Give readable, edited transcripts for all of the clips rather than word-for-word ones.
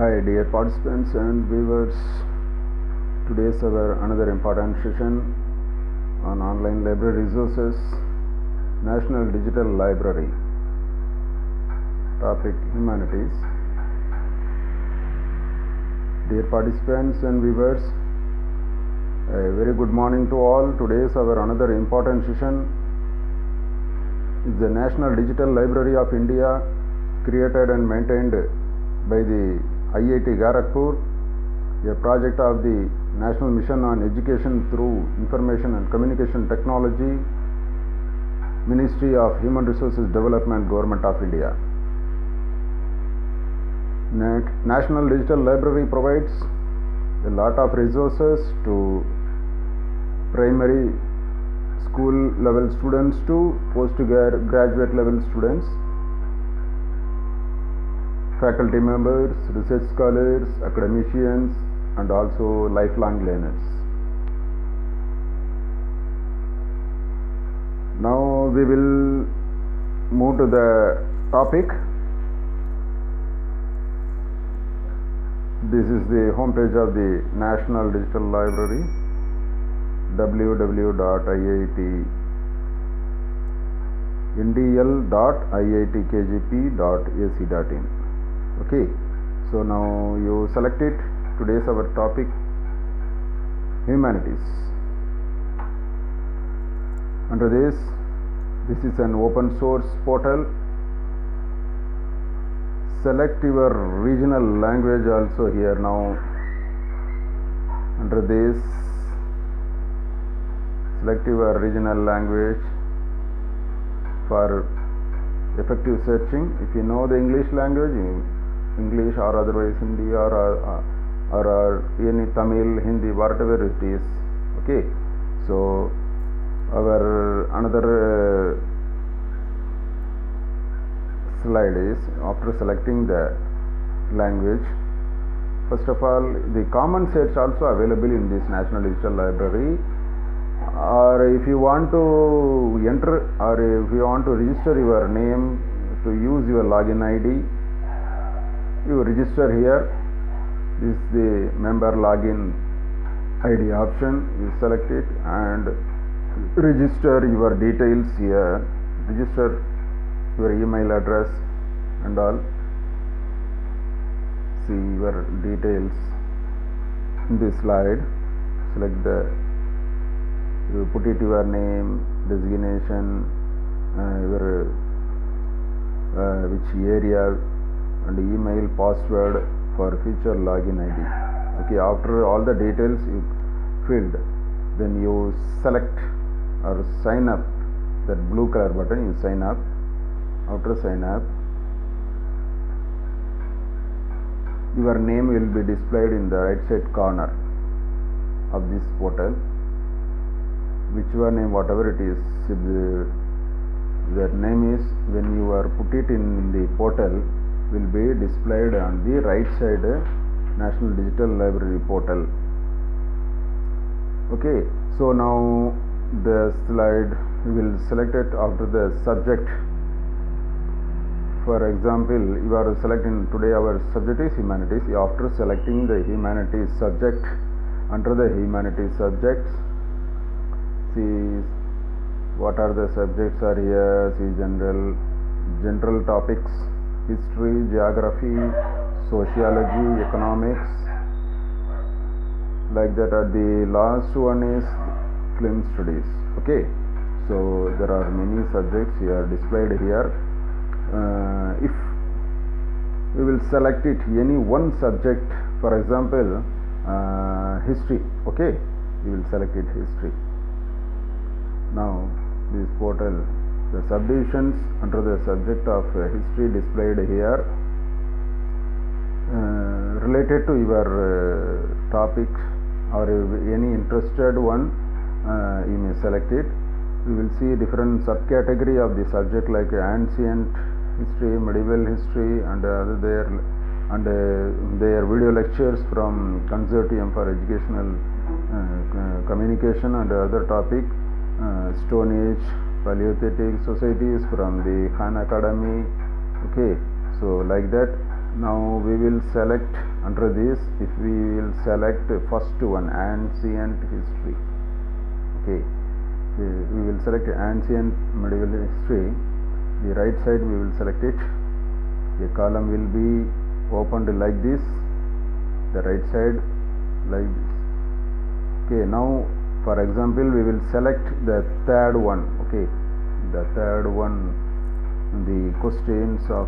Hi dear participants and viewers, today's our another important session on online library resources, National Digital Library, topic Humanities. Dear participants and viewers, a very good morning to all. Today's our another important session is the National Digital Library of India, created and maintained by the IIT Kharagpur, a project of the National Mission on Education through Information and Communication Technology, Ministry of Human Resources Development, Government of India. National Digital Library provides a lot of resources to primary school level students to postgraduate level students, faculty members, research scholars, academicians, and also lifelong learners. Now we will move to the topic. This is the homepage of the National Digital Library, www.ndl.iitkgp.ac.in. Okay, so now you select it. Today's our topic, Humanities. Under this is an open source portal. Select your regional language also here now. Under this, select your regional language for effective searching. If you know the English language, English or otherwise Hindi or any Tamil, Hindi, whatever it is. Okay, so our another slide is after selecting the language. First of all, the common search also available in this National Digital Library. Or if you want to enter or if you want to register your name to use your login ID, you register here. This is the member login ID option. You select it and register your details here. Register your email address and all. See your details in this slide. Select the, you put it your name, designation, your which area, and email, password for future login ID. Okay, after all the details you filled, then you select or sign up, that blue color button, you sign up. After sign up, your name will be displayed in the right side corner of this portal. Whichever name, whatever it is, that name is, when you are put it in the portal, will be displayed on the right side National Digital Library portal. Okay, so now the slide we will select it after the subject. For example, you are selecting today our subject is Humanities. After selecting the Humanities subject, under the Humanities subjects, see what are the subjects are here. See general topics, history, geography, sociology, economics, like that. The last one is film studies. Okay, so there are many subjects here displayed here. If we will select it any one subject, for example history, okay, we will select it history. Now this portal, the subdivisions under the subject of history displayed here, related to your topic or any interested one, you may select it. We will see different subcategory of the subject like ancient history, medieval history, and their video lectures from Consortium for Educational Communication and other topic, Stone Age, Paleolithic societies from the Khan Academy. Okay, so like that Now we will select under this, if we will select first one, ancient history. Okay, we will select ancient medieval history. The right side we will select it. A column will be opened like this, the right side like this. Okay, now for example we will select the third one. Okay, the third one, the questions of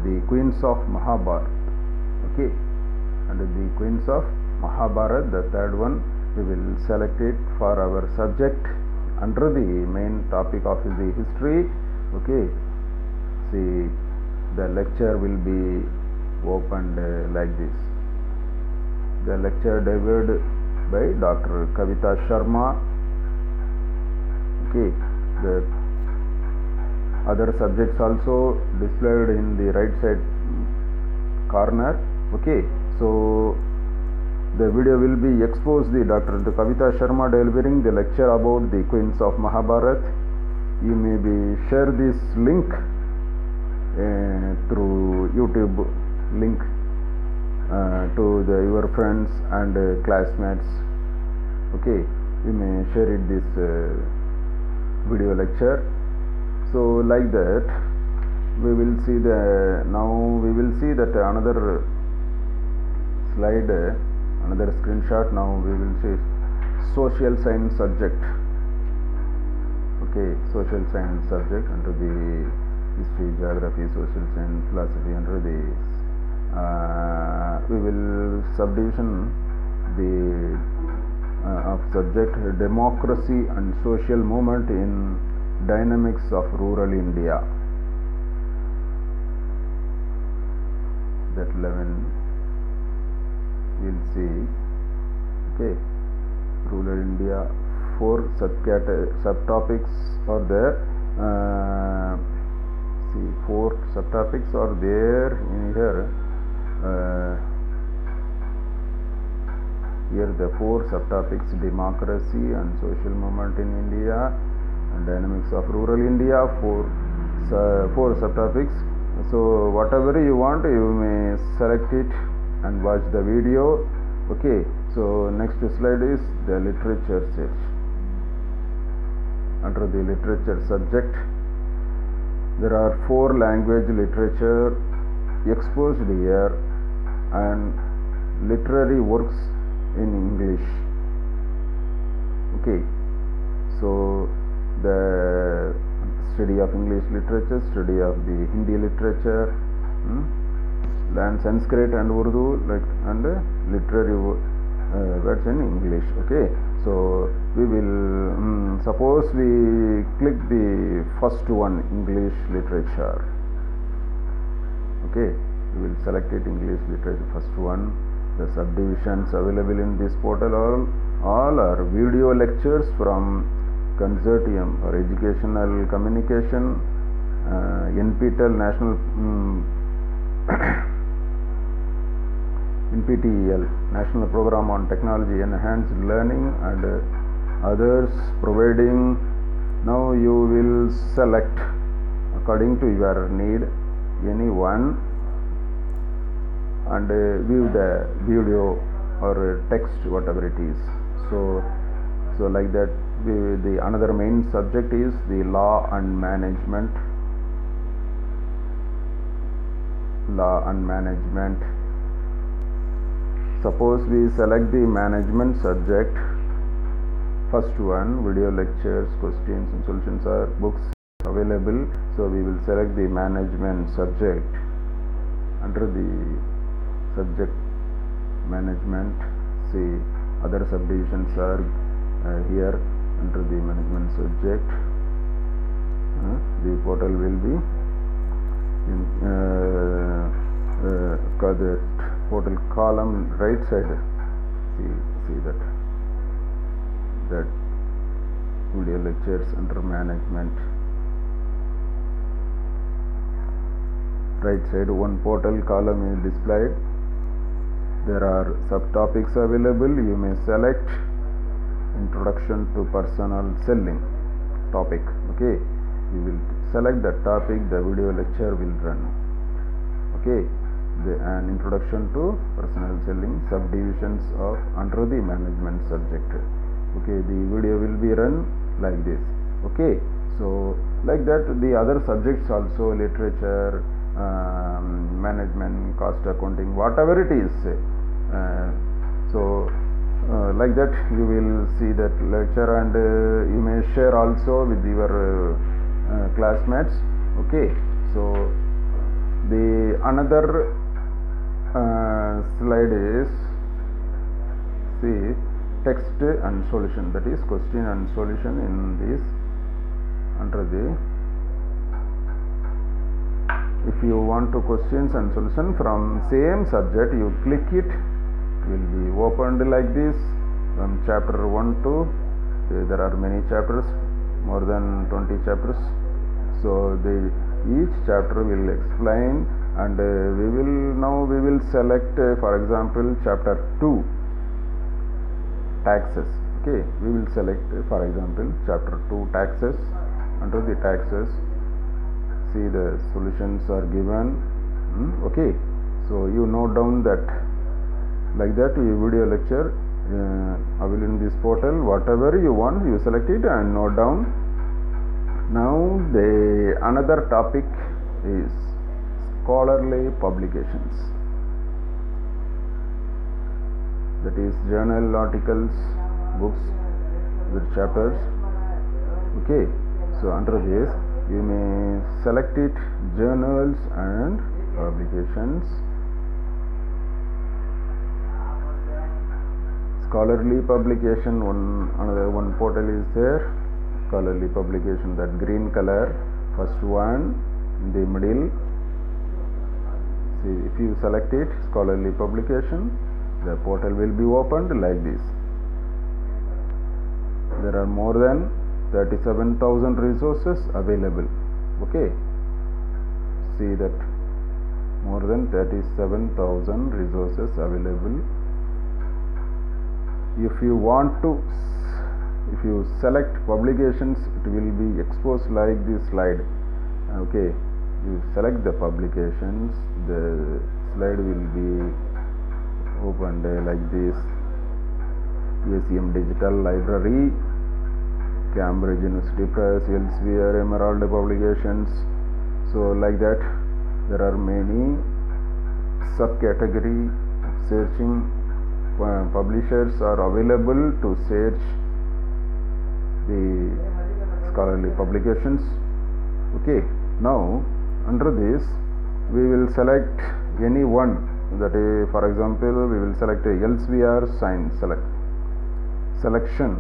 the queens of Mahabharata. Okay, and the queens of Mahabharata, the third one, we will select it for our subject under the main topic of the history. Okay, see, the lecture will be opened like this. The lecture delivered by Dr. Kavita Sharma. Okay, the other subjects also displayed in the right side corner. Okay, so the video will be exposed the Dr. Kavita Sharma delivering the lecture about the queens of Mahabharata. You may be share this link through YouTube link to your friends and classmates. Okay, you may share it this video lecture. So like that we will see now we will see that another slide, another screenshot. Now we will see social science subject. Okay, social science subject under the history, geography, social science, philosophy. Under the we will subdivision the of subject democracy and social movement in dynamics of rural India. That 11 we'll see. Okay, rural India, 4 subtopics are there. See, 4 subtopics are there in here. Here the 4 subtopics: democracy and social movement in India and dynamics of rural India. 4 subtopics. So whatever you want, you may select it and watch the video. Okay, so next slide is the literature search. Under the literature subject, there are 4 language literature exposed here and literary works in English. Okay, so the study of English literature, study of the Hindi literature, learn Sanskrit and Urdu, and literary words in English. Okay, so we will suppose we click the first one, English literature. Okay, we will select it, English literature, first one. The subdivisions available in this portal all are video lectures from Consortium for Educational Communication, NPTEL National NPTEL National Program on Technology Enhanced Learning, and others providing. Now you will select according to your need any one and view the video or text, whatever it is. So like that, the another main subject is the law and management. Law and management. Suppose we select the management subject. First one, video lectures, questions and solutions are books available. So we will select the management subject. Under the subject management, see, other subdivisions are here under the management subject. The portal will be in the portal column right side. See that video lectures under management. Right side, one portal column is displayed. There are subtopics available. You may select introduction to personal selling topic. Okay, you will select the topic, the video lecture will run. Okay, an introduction to personal selling, subdivisions of under the management subject. Okay, the video will be run like this. Okay, so like that the other subjects also, literature, management, cost accounting, whatever it is. Like that you will see that lecture, and you may share also with your classmates. Okay, so the another slide is, see, text and solution, that is question and solution in this under the, if you want to questions and solution from same subject, you click it, will be opened like this from chapter 1 to there are many chapters, more than 20 chapters. So each chapter will explain, and we will select for example chapter 2, taxes. Okay, we will select for example chapter 2, taxes. Under the taxes, see the solutions are given. Okay, so you note down that, like that your video lecture available in this portal. Whatever you want, you select it and note down. Now the another topic is scholarly publications, that is journal articles, books with chapters. Okay, so under this you may select it, journals and publications. Scholarly publication, another one portal is there. Scholarly publication, that green color, first one in the middle. See, if you select it, scholarly publication, the portal will be opened like this. There are more than 37,000 resources available. Okay, see that more than 37,000 resources available. If you want to, if you select publications, it will be exposed like this slide. Okay, you select the publications, the slide will be opened like this. ACM Digital Library, Cambridge University Press, Elsevier, Emerald Publications. So like that there are many subcategory searching. Publishers are available to search the scholarly publications. Okay, now under this we will select any one, that is, for example, we will select a Elsevier Science selection.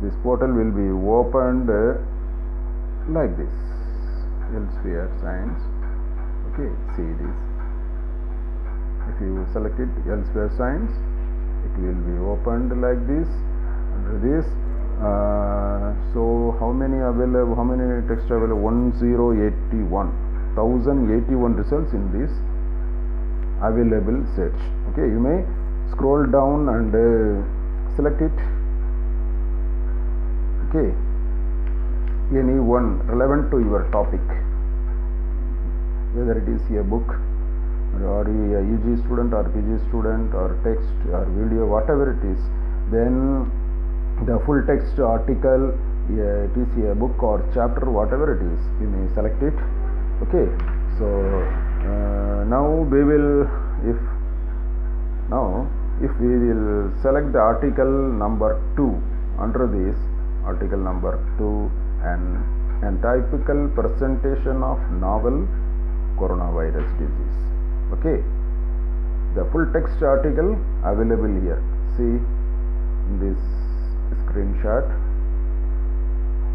This portal will be opened like this, Elsevier Science. Okay, see this. If you select it, Elsevier Science, it will be opened like this. Under this, so how many available? How many text available? 1081 results in this available search. Okay, you may scroll down and select it. Okay, any one relevant to your topic, whether it is a book, or a UG student or PG student, or text or video, whatever it is, then the full text article, it is a book or chapter, whatever it is, you may select it. Okay, so now we will, if we will select the article number 2, under this article number 2, and typical presentation of novel coronavirus disease. Okay, the full text article available here. See in this screenshot,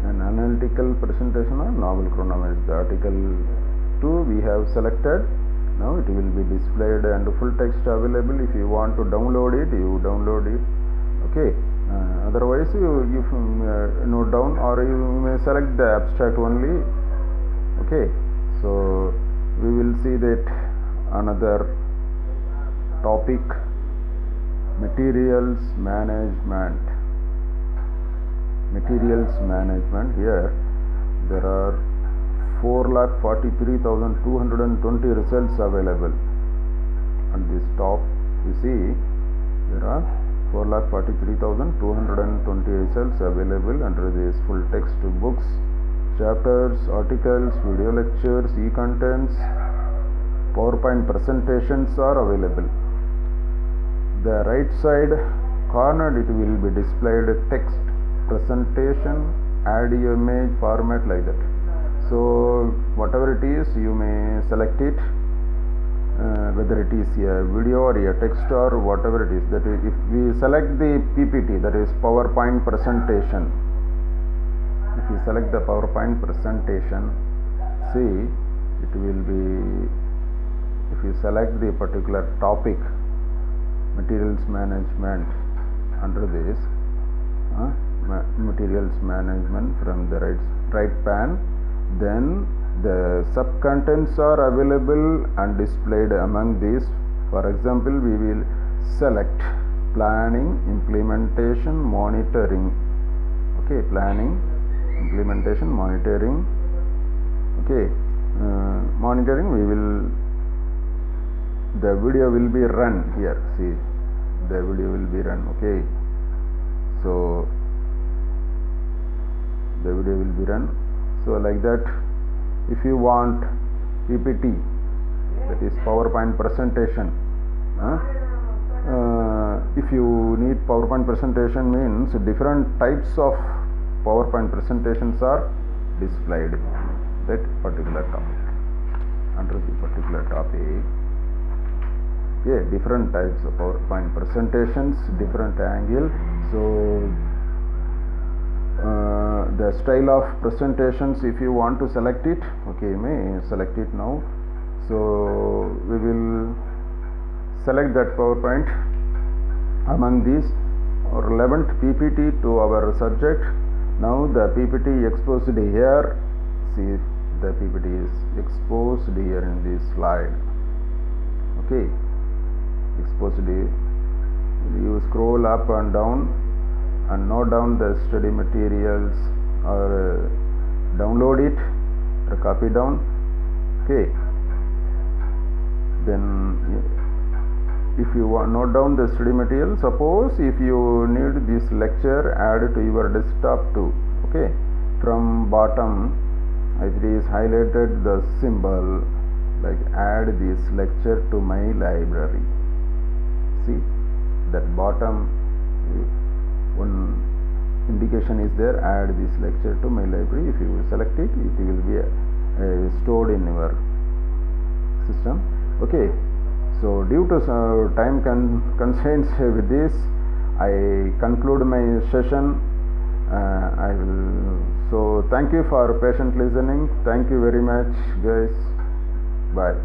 an analytical presentation of novel coronavirus. The article 2 we have selected. Now it will be displayed and full text available. If you want to download it, you download it. Okay, otherwise you note down, or you may select the abstract only. Okay, so we will see that another topic, materials management. Here there are 4,43,220 results available. On this top you see there are 4,43,220 results available under this full text books, chapters, articles, video lectures, e-contents, PowerPoint presentations are available. The right side corner it will be displayed text, presentation, audio, image, format, like that. So whatever it is you may select it, whether it is a video or a text or whatever it is. That is, if we select the PPT, that is PowerPoint presentation, if you select the PowerPoint presentation, see it will be, if you select the particular topic, materials management, under this materials management from the right pane, then the sub-contents are available and displayed among these. For example, we will select planning, implementation, monitoring. Okay, planning, implementation, monitoring. Okay, monitoring, we will, the video will be run here. See, the video will be run. Okay, so the video will be run. So like that, if you want PPT, that is PowerPoint presentation, if you need PowerPoint presentation, means different types of PowerPoint presentations are displayed that particular topic. Under the particular topic, okay, different types of PowerPoint presentations, different angle. So the style of presentations, if you want to select it, okay, you may select it now. So we will select that PowerPoint among these, or 11th PPT to our subject. Now the PPT exposed here. See, the PPT is exposed here in this slide. Okay, exposed here. You scroll up and down and note down the study materials, or download it or copy down. Okay, then if you want note down the study material, suppose if you need this lecture, add to your desktop too. Okay, from bottom it is highlighted the symbol like add this lecture to my library. See, that bottom one indication is there, add this lecture to my library. If you select it, it will be stored in your system. Okay, so due to time constraints with this, I conclude my session. I will, so thank you for patient listening. Thank you very much, guys. Bye.